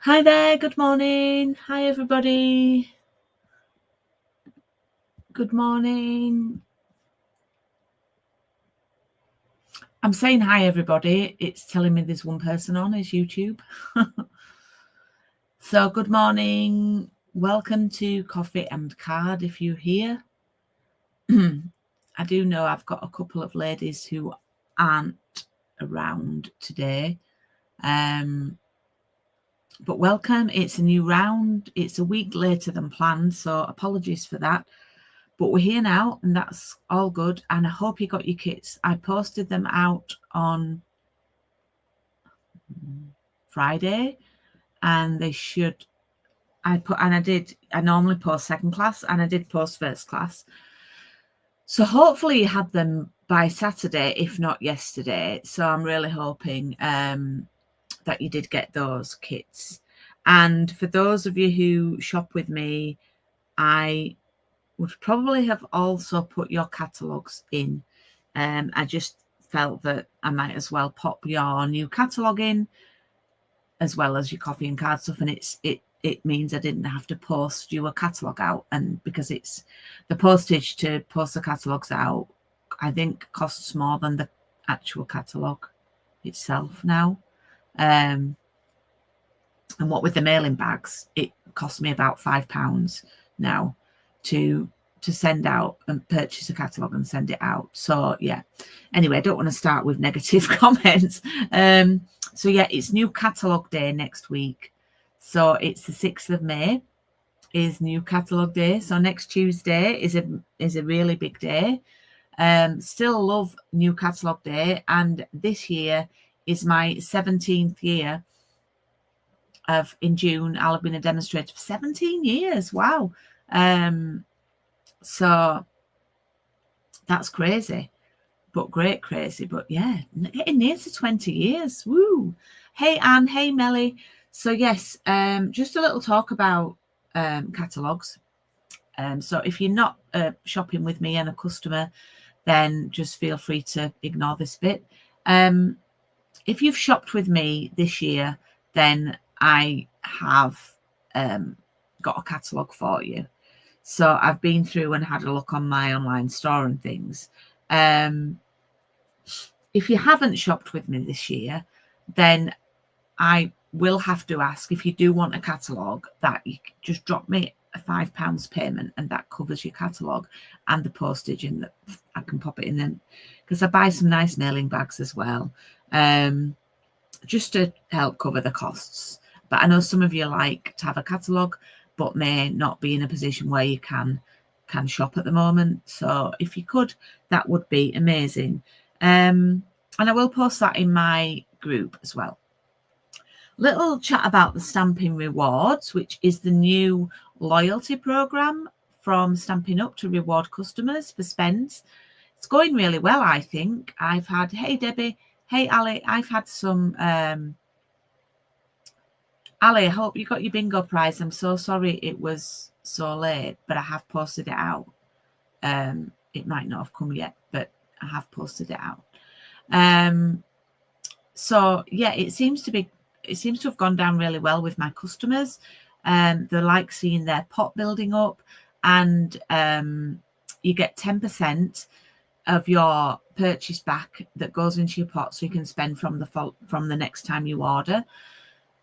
Hi there, good morning. Hi, everybody. Good morning. I'm saying hi, everybody. It's telling me there's one person on is YouTube. So good morning. Welcome to Coffee and Card if you're here. I do know I've got a couple of ladies who aren't around today. But welcome. It's a new round. It's a week later than planned, so apologies for that. But we're here now, and that's all good. And I hope you got your kits. I posted them out on Friday, and they should. I normally post second class, and I did post first class. So hopefully you had them by Saturday, if not yesterday. So I'm really hoping that you did get those kits. And for those of you who shop with me, I would probably have also put your catalogues in. I just felt that I might as well pop your new catalogue in as well as your coffee and card stuff, and it means I didn't have to post you a catalogue out, and because it's the postage to post the catalogues out, I think costs more than the actual catalogue itself now. And what with the mailing bags, it cost me about £5 now to send out and purchase a catalogue and send it out. So yeah, anyway, I don't want to start with negative comments. So yeah, it's new catalogue day next week. So it's the 6th of May is new catalogue day. So next Tuesday is a really big day. Still love new catalogue day, and this year is my 17th year in June. I'll have been a demonstrator for 17 years. Wow. So that's crazy, but great crazy. But yeah, getting near to 20 years. Woo. Hey, Anne. Hey, Melly. So yes, just a little talk about catalogues. So if you're not shopping with me and a customer, then just feel free to ignore this bit. If you've shopped with me this year, then I have got a catalogue for you. So I've been through and had a look on my online store and things. If you haven't shopped with me this year, then I will have to ask, if you do want a catalogue, that you just drop me a £5 payment, and that covers your catalogue and the postage, and I can pop it in then, because I buy some nice mailing bags as well, just to help cover the costs. But I know some of you like to have a catalogue but may not be in a position where you can shop at the moment. So if you could, that would be amazing. And I will post that in my group as well. Little chat about the Stampin' Rewards, which is the new loyalty program from Stampin' Up to reward customers for spends. It's going really well, I think. I've had, hey Debbie, hey Ali, I've had some Ali, I hope you got your bingo prize. I'm so sorry it was so late, but I have posted it out. It might not have come yet, but I have posted it out. So yeah, it seems to have gone down really well with my customers. They like seeing their pot building up, and you get 10% of your purchase back that goes into your pot, so you can spend from the next time you order.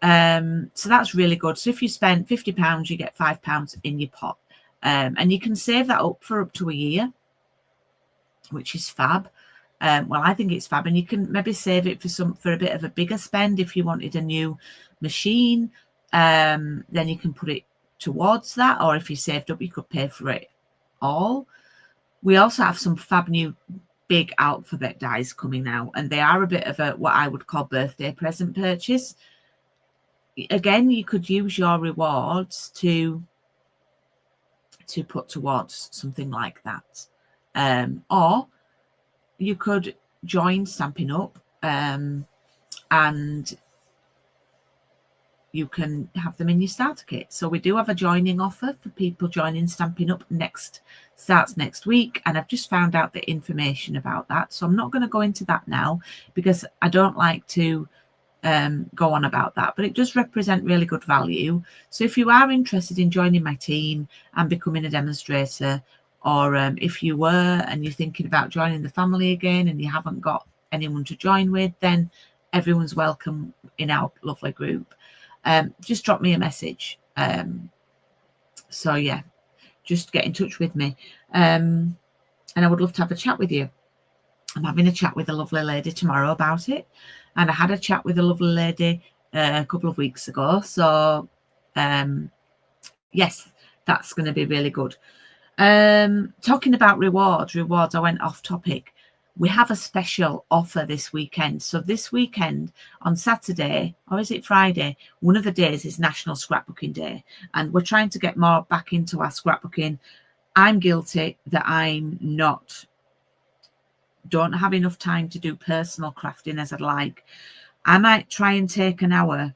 So that's really good. So if you spend £50, you get £5 in your pot, and you can save that up to a year, which is fab. Well, I think it's fab, and you can maybe save it for a bit of a bigger spend. If you wanted a new machine, then you can put it towards that, or if you saved up, you could pay for it all. We also have some fab new big alphabet dies coming out, and they are a bit of what I would call birthday present purchase. Again, you could use your rewards to put towards something like that, or you could join Stampin' Up, and you can have them in your starter kit. So we do have a joining offer for people joining Stampin' Up. Starts next week, and I've just found out the information about that, so I'm not going to go into that now, because I don't like to go on about that, but it does represent really good value. So if you are interested in joining my team and becoming a demonstrator, or if you were and you're thinking about joining the family again and you haven't got anyone to join with, then everyone's welcome in our lovely group. Just drop me a message. So yeah, just get in touch with me, and I would love to have a chat with you. I'm having a chat with a lovely lady tomorrow about it, and I had a chat with a lovely lady a couple of weeks ago. So yes, that's going to be really good. Talking about rewards, I went off topic. We have a special offer this weekend. So this weekend on Saturday, or is it Friday? One of the days is National Scrapbooking Day, and we're trying to get more back into our scrapbooking. I'm guilty that don't have enough time to do personal crafting as I'd like. I might try and take an hour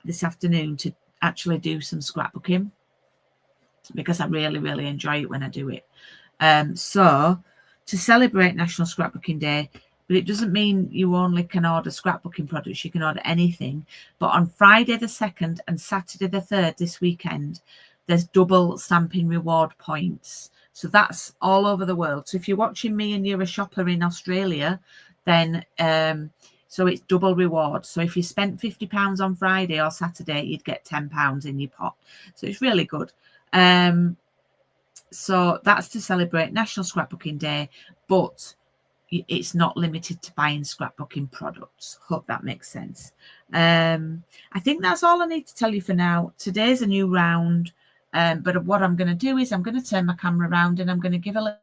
this afternoon to actually do some scrapbooking, because I really, really enjoy it when I do it. So to celebrate National Scrapbooking Day, but it doesn't mean you only can order scrapbooking products, you can order anything. But on Friday the 2nd and Saturday the 3rd this weekend, there's double stamping reward points. So that's all over the world. So if you're watching me and you're a shopper in Australia, then so it's double reward. So if you spent £50 on Friday or Saturday, you'd get £10 in your pot. So it's really good. So that's to celebrate National Scrapbooking Day, but it's not limited to buying scrapbooking products. Hope that makes sense. I think that's all I need to tell you for now. Today's a new round, but what I'm going to do is I'm going to turn my camera around and I'm going to give a little.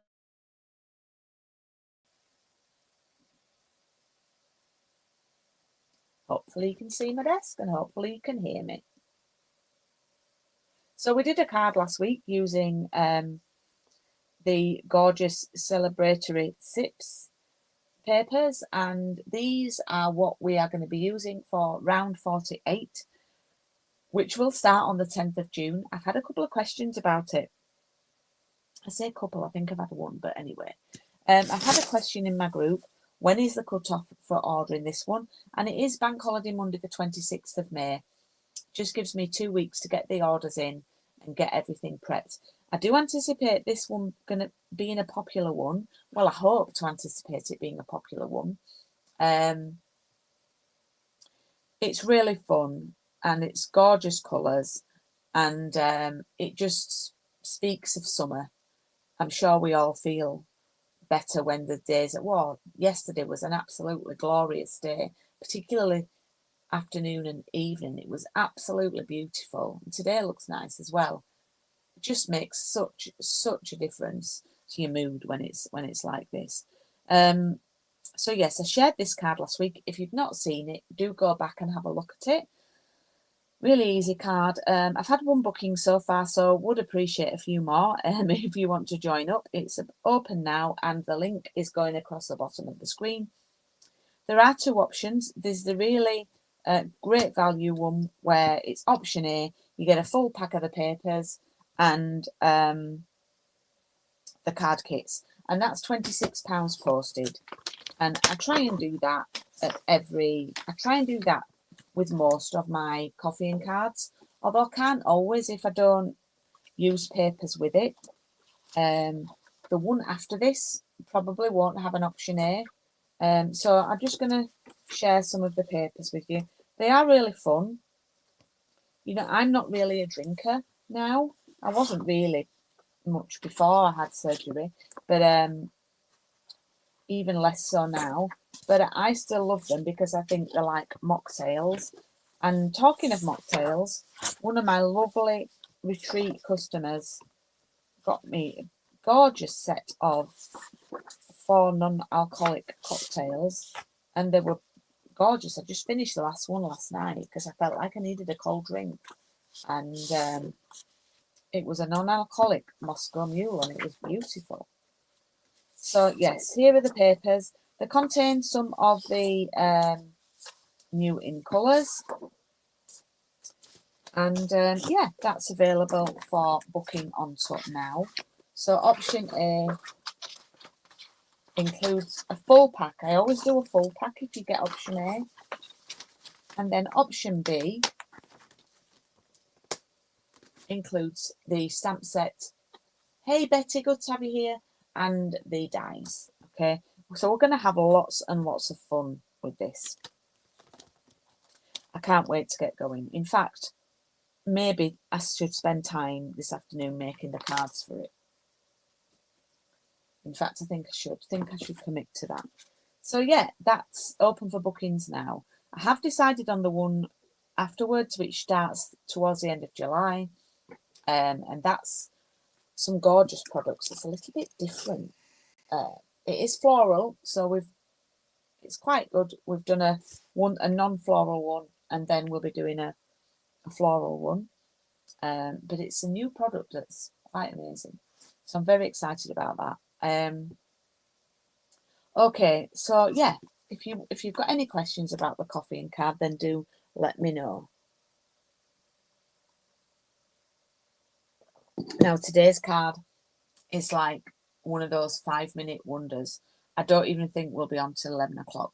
Hopefully you can see my desk and hopefully you can hear me. So we did a card last week using the gorgeous celebratory SIPs papers, and these are what we are going to be using for round 48, which will start on the 10th of June. I've had a couple of questions about it. I say a couple, I think I've had one, but anyway. I've had a question in my group. When is the cut-off for ordering this one? And it is Bank Holiday Monday the 26th of May. Just gives me 2 weeks to get the orders in and get everything prepped. I do anticipate this one going to being a popular one. Well, I hope to anticipate it being a popular one. It's really fun and it's gorgeous colours, and it just speaks of summer. I'm sure we all feel better when the days at war. Yesterday was an absolutely glorious day, particularly afternoon and evening. It was absolutely beautiful. And today looks nice as well. It just makes such a difference to your mood when it's like this. So yes, I shared this card last week. If you've not seen it, do go back and have a look at it. Really easy card. I've had one booking so far, so would appreciate a few more if you want to join up. It's open now and the link is going across the bottom of the screen. There are two options. There's the really great value one where it's option A. You get a full pack of the papers and the card kits, and that's £26 posted. And I try and do that with most of my coffee and cards, although I can't always if I don't use papers with it. The one after this probably won't have an option A. So I'm just going to share some of the papers with you. They are really fun. You know, I'm not really a drinker now. I wasn't really much before I had surgery, but even less so now. But I still love them because I think they're like mocktails. And talking of mocktails, one of my lovely retreat customers got me a gorgeous set of 4 non-alcoholic cocktails, and they were gorgeous. I just finished the last one last night because I felt like I needed a cold drink, and it was a non-alcoholic Moscow Mule and it was beautiful. So yes, here are the papers. They contain some of the new in colours, and yeah, that's available for booking on top now. So option A includes a full pack. I always do a full pack if you get option A. And then option B includes the stamp set. Hey Betty, good to have you here. And the dies. Okay, so we're going to have lots and lots of fun with this. I can't wait to get going. In fact, maybe I should spend time this afternoon making the cards for it. In fact, I think I should commit to that. So yeah, that's open for bookings now. I have decided on the one afterwards, which starts towards the end of July. And that's some gorgeous products. It's a little bit different. It is floral, so it's quite good. We've done a non-floral one, and then we'll be doing a floral one. But it's a new product that's quite amazing. So I'm very excited about that. Okay, so yeah, if you've got any questions about the coffee and card, then do let me know. Now today's card is like one of those 5-minute wonders. I don't even think we'll be on till 11 o'clock.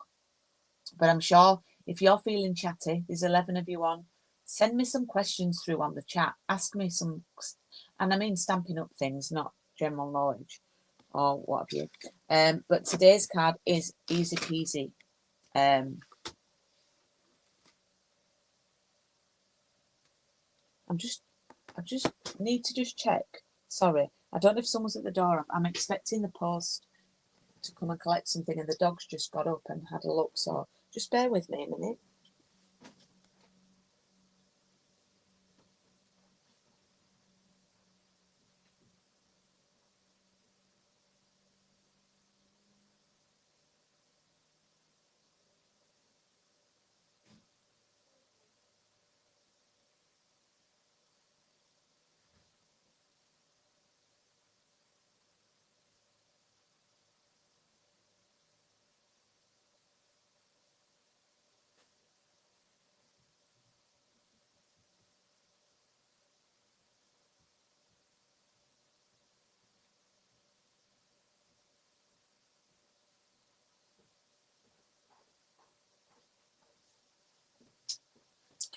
But I'm sure if you're feeling chatty, there's 11 of you on, send me some questions through on the chat. Ask me some, and I mean Stampin' Up things, not general knowledge or what have you. But today's card is easy peasy. I just need to just check. Sorry, I don't know if someone's at the door. I'm expecting the post to come and collect something, and the dog's just got up and had a look. So just bear with me a minute.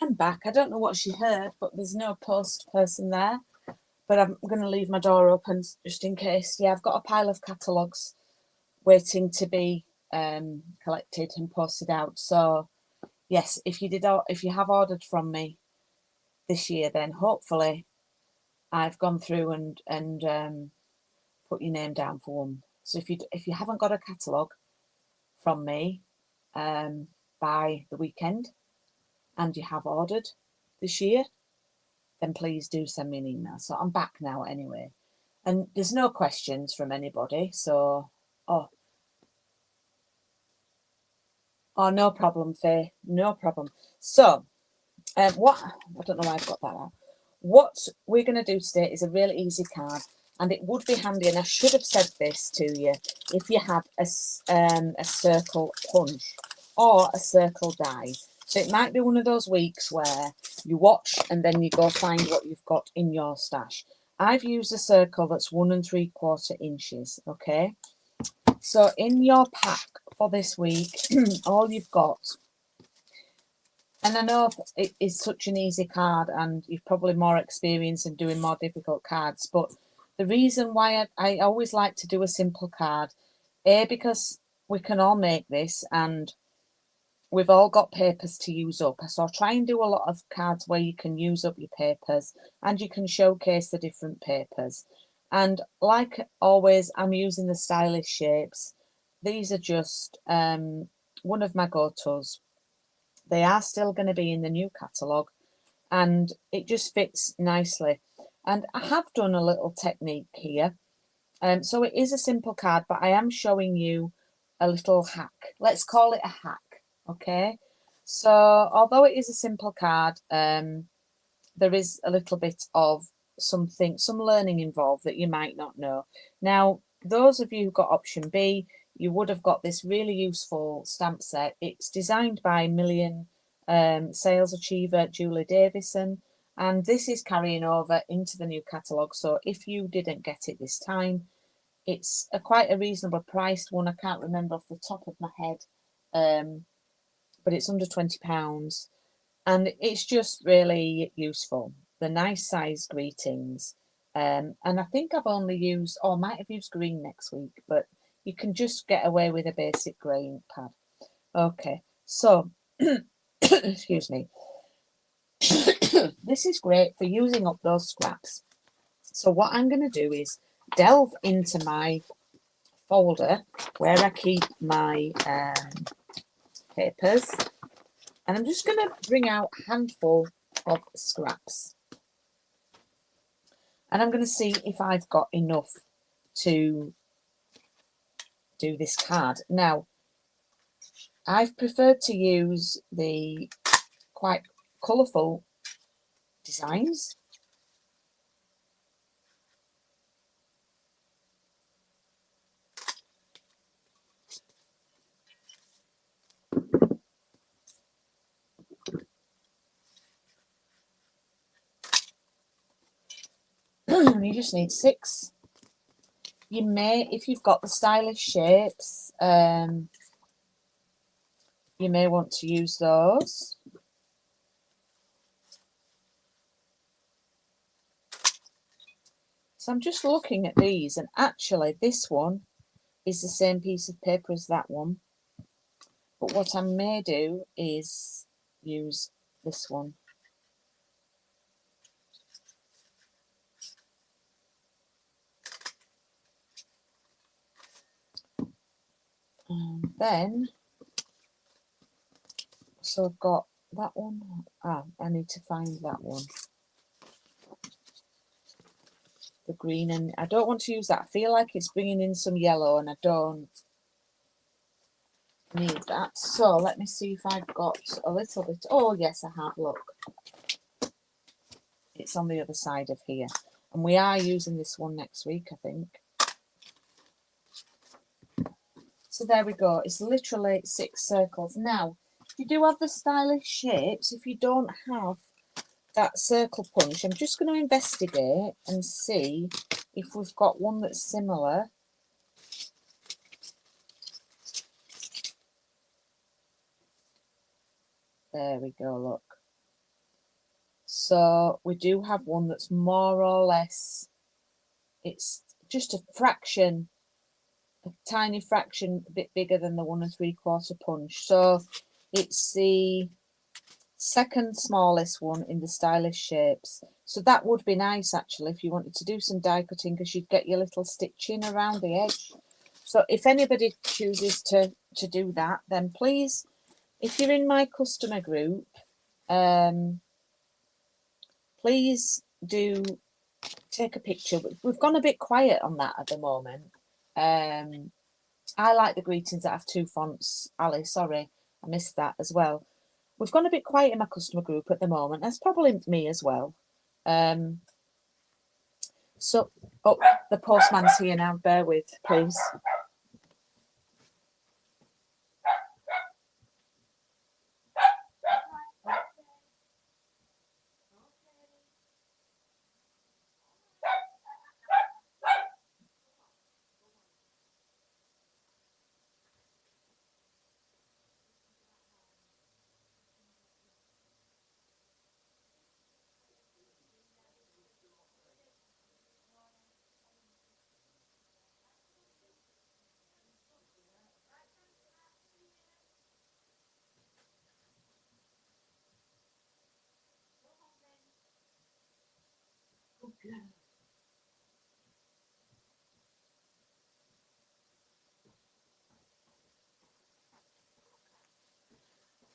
I'm back. I don't know what she heard, but there's no post person there. But I'm going to leave my door open just in case. Yeah, I've got a pile of catalogues waiting to be collected and posted out. So yes, if you have ordered from me this year, then hopefully I've gone through and put your name down for one. So if you haven't got a catalogue from me by the weekend, and you have ordered this year, then please do send me an email. So I'm back now anyway. And there's no questions from anybody. So, oh, no problem, Faye. No problem. So, I don't know why I've got that out. What we're going to do today is a really easy card. And it would be handy, and I should have said this to you, if you had a circle punch or a circle die. So it might be one of those weeks where you watch and then you go find what you've got in your stash. I've used a circle that's 1 3/4 inches, okay? So in your pack for this week, all you've got, and I know it is such an easy card and you've probably more experience in doing more difficult cards, but the reason why I always like to do a simple card, because we can all make this and we've all got papers to use up. So I'll try and do a lot of cards where you can use up your papers and you can showcase the different papers. And like always, I'm using the stylish shapes. These are just one of my go-tos. They are still going to be in the new catalogue and it just fits nicely. And I have done a little technique here. So it is a simple card, but I am showing you a little hack. Let's call it a hack. Okay, so although it is a simple card, there is a little bit of some learning involved that you might not know. Now, those of you who got option B, you would have got this really useful stamp set. It's designed by Million Sales Achiever Julie Davison, and this is carrying over into the new catalogue. So if you didn't get it this time, it's quite a reasonable priced one. I can't remember off the top of my head but it's under £20 and it's just really useful. The nice size greetings. And I think I've only used, or might have used green next week, but you can just get away with a basic green pad. Okay, so, excuse me. This is great for using up those scraps. So what I'm going to do is delve into my folder where I keep my papers, and I'm just going to bring out a handful of scraps, and I'm going to see if I've got enough to do this card. Now, I've preferred to use the quite colourful designs. You just need 6. You may, if you've got the stylish shapes, you may want to use those. So I'm just looking at these, and actually this one is the same piece of paper as that one. But what I may do is use this one. And then, so I've got that one. Ah, I need to find that one. The green, and I don't want to use that. I feel like it's bringing in some yellow and I don't need that. So let me see if I've got a little bit. Oh yes, I have. Look, it's on the other side of here, and we are using this one next week, I think. So there we go. It's literally 6 circles. Now, if you do have the stylish shapes, if you don't have that circle punch, I'm just going to investigate and see if we've got one that's similar. There we go, look. So we do have one that's more or less, it's just a fraction, a tiny fraction, a bit bigger than the 1 3/4 punch. So it's the second smallest one in the stylish shapes. So that would be nice actually if you wanted to do some die cutting, because you'd get your little stitching around the edge. So if anybody chooses to do that, then please, if you're in my customer group, please do take a picture. We've gone a bit quiet on that at the moment. I like the greetings that have 2 fonts. Ali, sorry, I missed that as well. We've gone a bit quiet in my customer group at the moment. That's probably me as well. So, oh, the postman's here now. Bear with, please.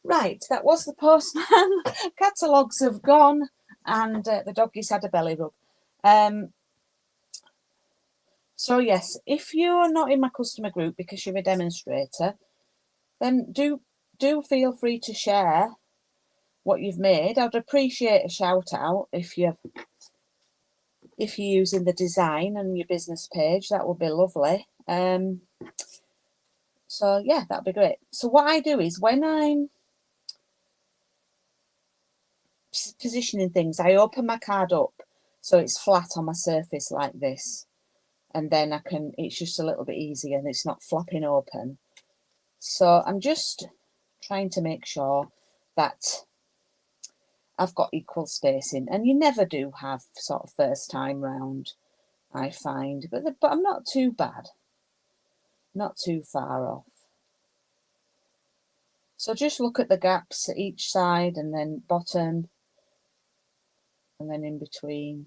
Right, that was the postman. Catalogues have gone, and the doggies had a belly rub. So yes, if you're not in my customer group because you're a demonstrator, then do feel free to share what you've made. I'd appreciate a shout out if you're using the design on your business page. That would be lovely. So yeah, that'd be great. So what I do is when I'm positioning things, I open my card up so it's flat on my surface like this, and then I can, it's just a little bit easier and it's not flapping open. So I'm just trying to make sure that I've got equal spacing, and you never do have sort of first time round, I find, but I'm not too bad, not too far off. So just look at the gaps at each side, and then bottom, and then in between.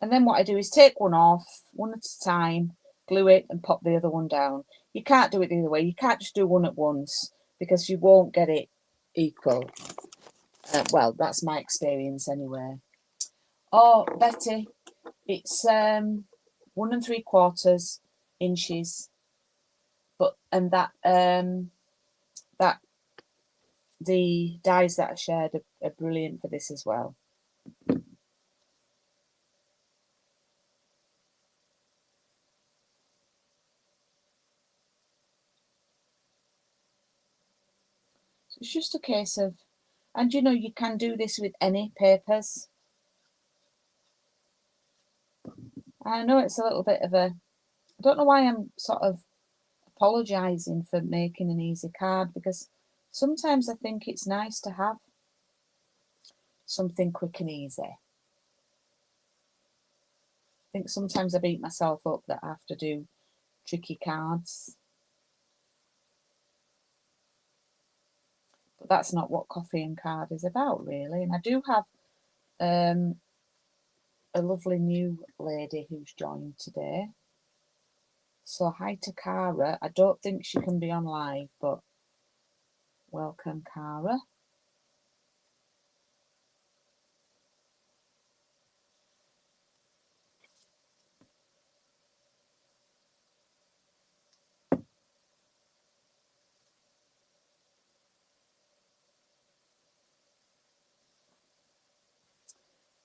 And then what I do is take one off, one at a time, glue it and pop the other one down. You can't do it the other way. You can't just do one at once because you won't get it equal. Well, that's my experience anyway. Oh, Betty, it's 1 3/4 inches, but and that the dies that I shared are brilliant for this as well. So it's just a case of, and you know, you can do this with any papers. I know it's a little bit of a, I don't know why I'm sort of apologising for making an easy card, because sometimes I think it's nice to have something quick and easy. I think sometimes I beat myself up that I have to do tricky cards. But that's not what Coffee and Card is about, really. And I do have a lovely new lady who's joined today. So hi to Cara. I don't think she can be on live, but welcome, Cara.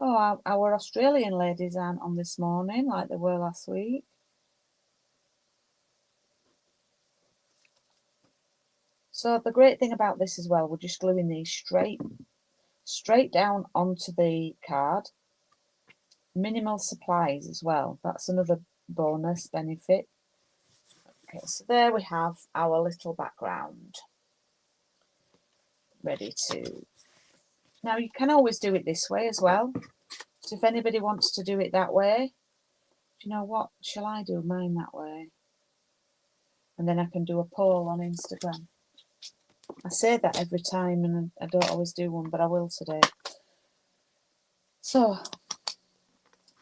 Oh, our Australian ladies aren't on this morning like they were last week. So the great thing about this as well, we're just gluing these straight down onto the card. Minimal supplies as well. That's another bonus benefit. Okay, so there we have our little background ready to... Now you can always do it this way as well. So if anybody wants to do it that way, do you know what? Shall I do mine that way? And then I can do a poll on Instagram. I say that every time and I don't always do one, but I will today. So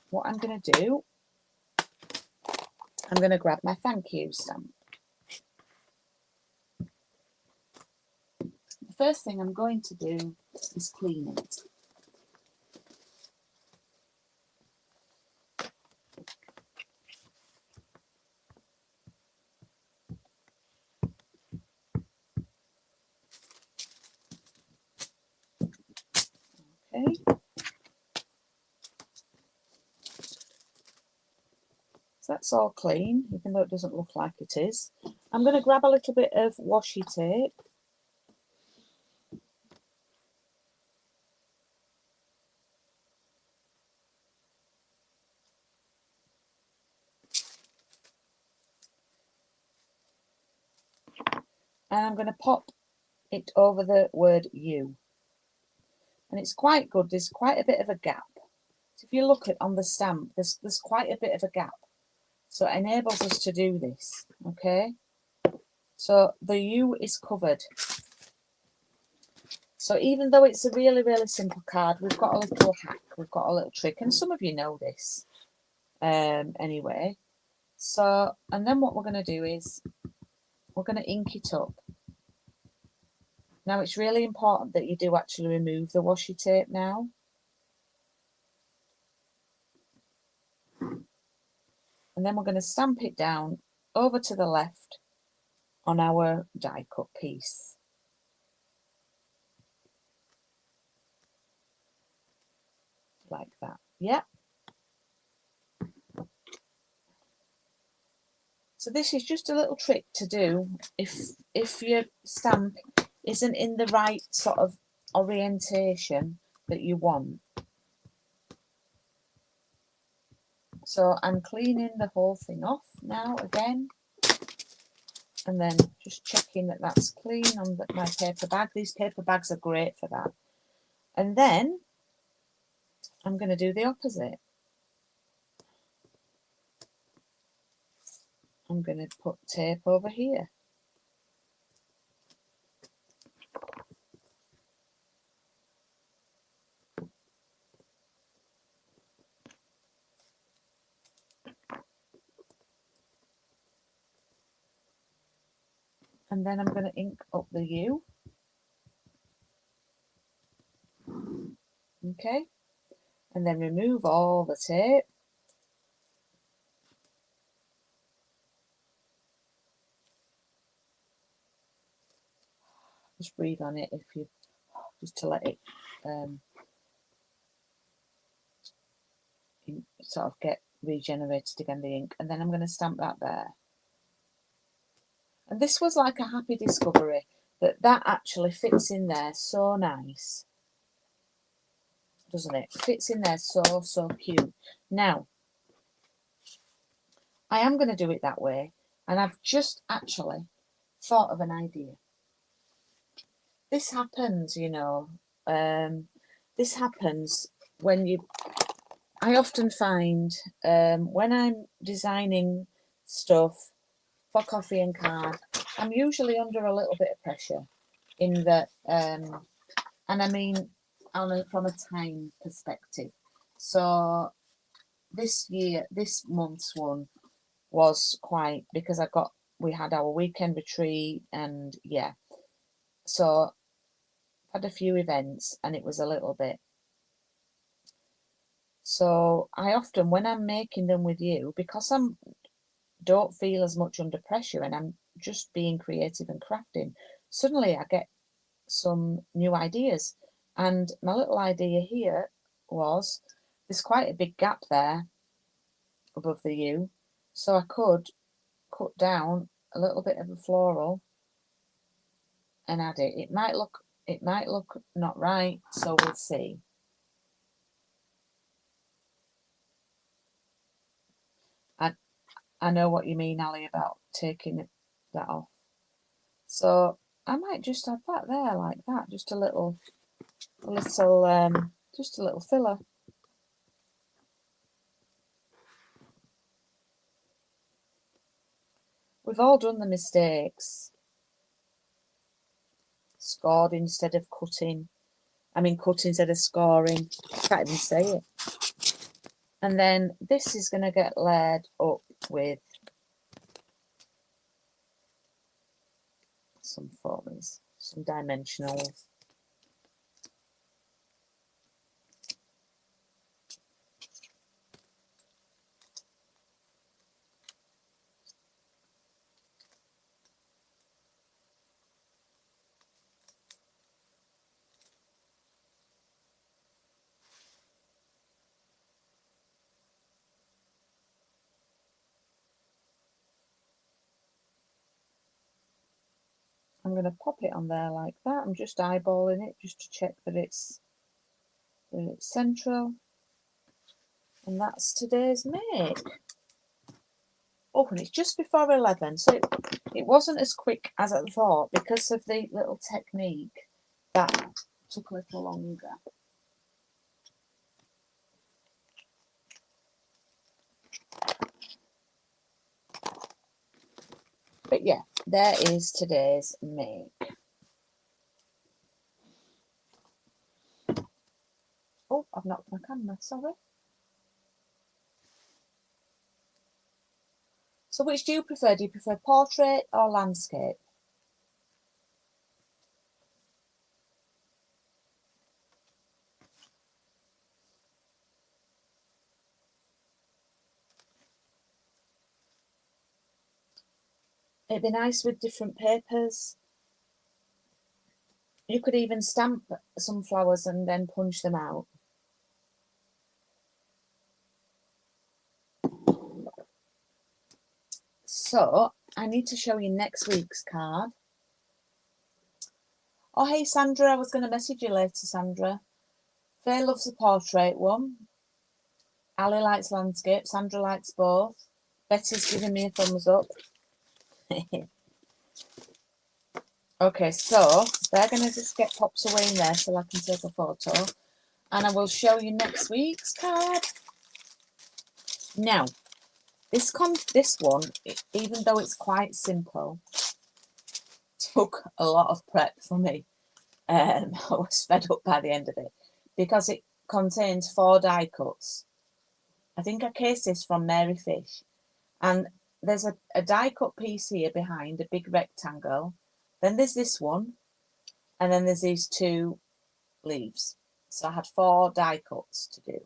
what I'm going to do, I'm going to grab my thank you stamp. The first thing I'm going to do is clean it. Okay. So that's all clean, even though it doesn't look like it is. I'm going to grab a little bit of washi tape. And I'm going to pop it over the word you. And it's quite good. There's quite a bit of a gap. So if you look at on the stamp, there's quite a bit of a gap. So it enables us to do this, okay? So the U is covered. So even though it's a really, really simple card, we've got a little hack, we've got a little trick, and some of you know this anyway. So, and then what we're going to do is we're going to ink it up. Now it's really important that you do actually remove the washi tape now. And then we're going to stamp it down over to the left on our die cut piece. Like that. Yeah. So this is just a little trick to do if your stamp isn't in the right sort of orientation that you want. So I'm cleaning the whole thing off now again. And then just checking that that's clean on my paper bag. These paper bags are great for that. And then I'm going to do the opposite. I'm going to put tape over here. And then I'm going to ink up the U. Okay. And then remove all the tape. Just breathe on it if you, just to let it sort of get regenerated again, the ink. And then I'm going to stamp that there. And this was like a happy discovery that actually fits in there so nice, doesn't it? Fits in there so cute. Now, I am going to do it that way, and I've just actually thought of an idea. This happens, you know, this happens when I often find when I'm designing stuff for coffee and card, I'm usually under a little bit of pressure in that, and I mean from a time perspective. So this month's one was quite, because we had our weekend retreat, and yeah, so had a few events and it was a little bit. So I often, when I'm making them with you, because don't feel as much under pressure and I'm just being creative and crafting, suddenly I get some new ideas. And my little idea here was, there's quite a big gap there above the U, so I could cut down a little bit of a floral and add it. It might look not right, so we'll see. I know what you mean, Ali, about taking that off. So I might just add that there like that, just a little filler. We've all done the mistakes. Scored instead of cutting. I mean, cut instead of scoring. Can't even say it. And then this is going to get layered up with some foils, some dimensionals. I'm going to pop it on there like that. I'm just eyeballing it just to check that it's central. And that's today's make. Oh, and it's just before 11, so it wasn't as quick as I thought because of the little technique that took a little longer. But yeah, there is today's make. Oh, I've knocked my camera, sorry. So which do you prefer? Do you prefer portrait or landscape? It'd be nice with different papers. You could even stamp some flowers and then punch them out. So I need to show you next week's card. Oh, hey, Sandra, I was going to message you later, Sandra. Faye loves the portrait one. Ali likes landscape. Sandra likes both. Betty's giving me a thumbs up. Okay, so they're going to just get popped away in there so I can take a photo. And I will show you next week's card. Now, this one, even though it's quite simple, took a lot of prep for me. I was fed up by the end of it because it contains 4 die cuts. I think I cased this from Mary Fish, and there's a die cut piece here behind, a big rectangle. Then there's this one, and then there's these 2 leaves. So I had 4 die cuts to do.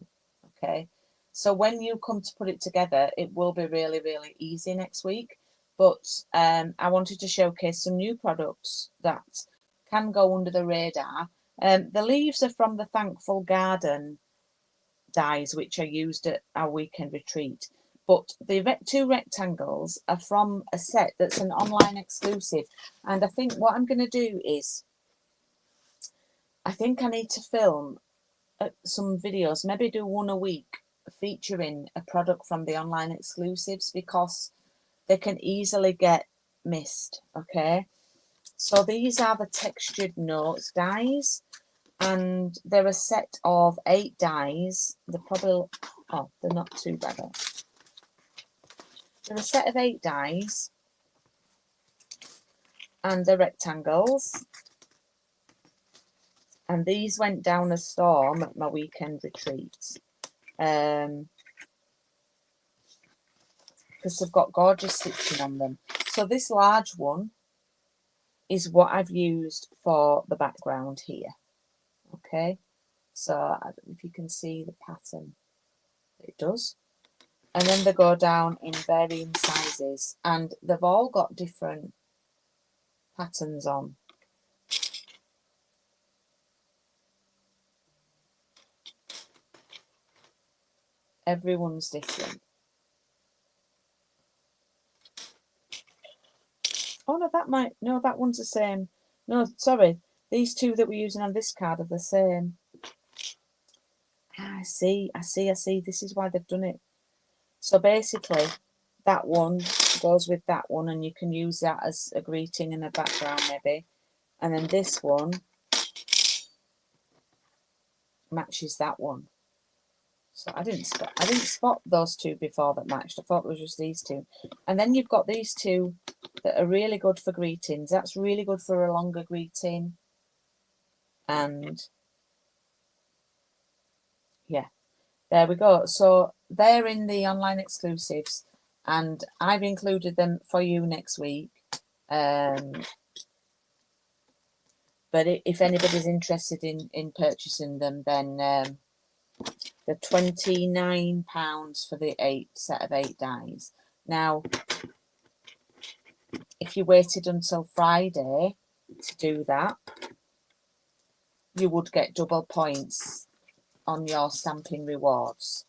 Okay, so when you come to put it together, it will be really, really easy next week. But I wanted to showcase some new products that can go under the radar. The leaves are from the Thankful Garden dies, which are used at our weekend retreat. But the 2 rectangles are from a set that's an online exclusive. And I think what I'm going to do is, I think I need to film some videos, maybe do 1 a week, featuring a product from the online exclusives, because they can easily get missed. Okay, so these are the textured notes dies, and they're a set of 8 dies. They're probably, oh, they're not too bad. They're a set of 8 dies, and they're rectangles. And these went down a storm at my weekend retreat. Because they've got gorgeous stitching on them. So this large one is what I've used for the background here. Okay, so I don't know if you can see the pattern. It does. And then they go down in varying sizes, and they've all got different patterns on. Everyone's different. Oh no, that one's the same. No, sorry, these 2 that we're using on this card are the same. I see. This is why they've done it. So basically, that one goes with that one, and you can use that as a greeting in the background maybe. And then this one matches that one. So I didn't spot those 2 before that matched. I thought it was just these 2. And then you've got these 2 that are really good for greetings. That's really good for a longer greeting. And yeah, there we go. So they're in the online exclusives, and I've included them for you next week. But if anybody's interested in purchasing them, then they're £29 for the set of 8 dies. Now, if you waited until Friday to do that, you would get double points on your stamping rewards.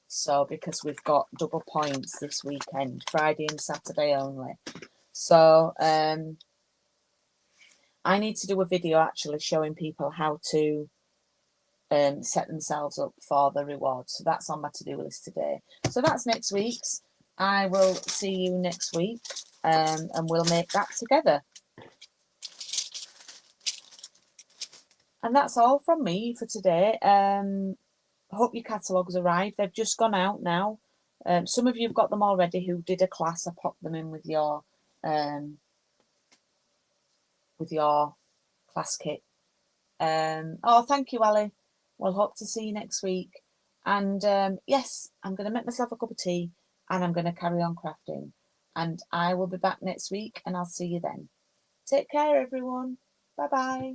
So because we've got double points this weekend, Friday and Saturday only. So I need to do a video actually showing people how to set themselves up for the rewards. So that's on my to-do list today. So that's next week's. I will see you next week, and we'll make that together. And that's all from me for today. I hope your catalogues arrived. They've just gone out now. Some of you have got them already who did a class. I popped them in with your class kit. Oh, thank you, Ali. We'll hope to see you next week. And yes, I'm going to make myself a cup of tea, and I'm going to carry on crafting. And I will be back next week, and I'll see you then. Take care, everyone. Bye-bye.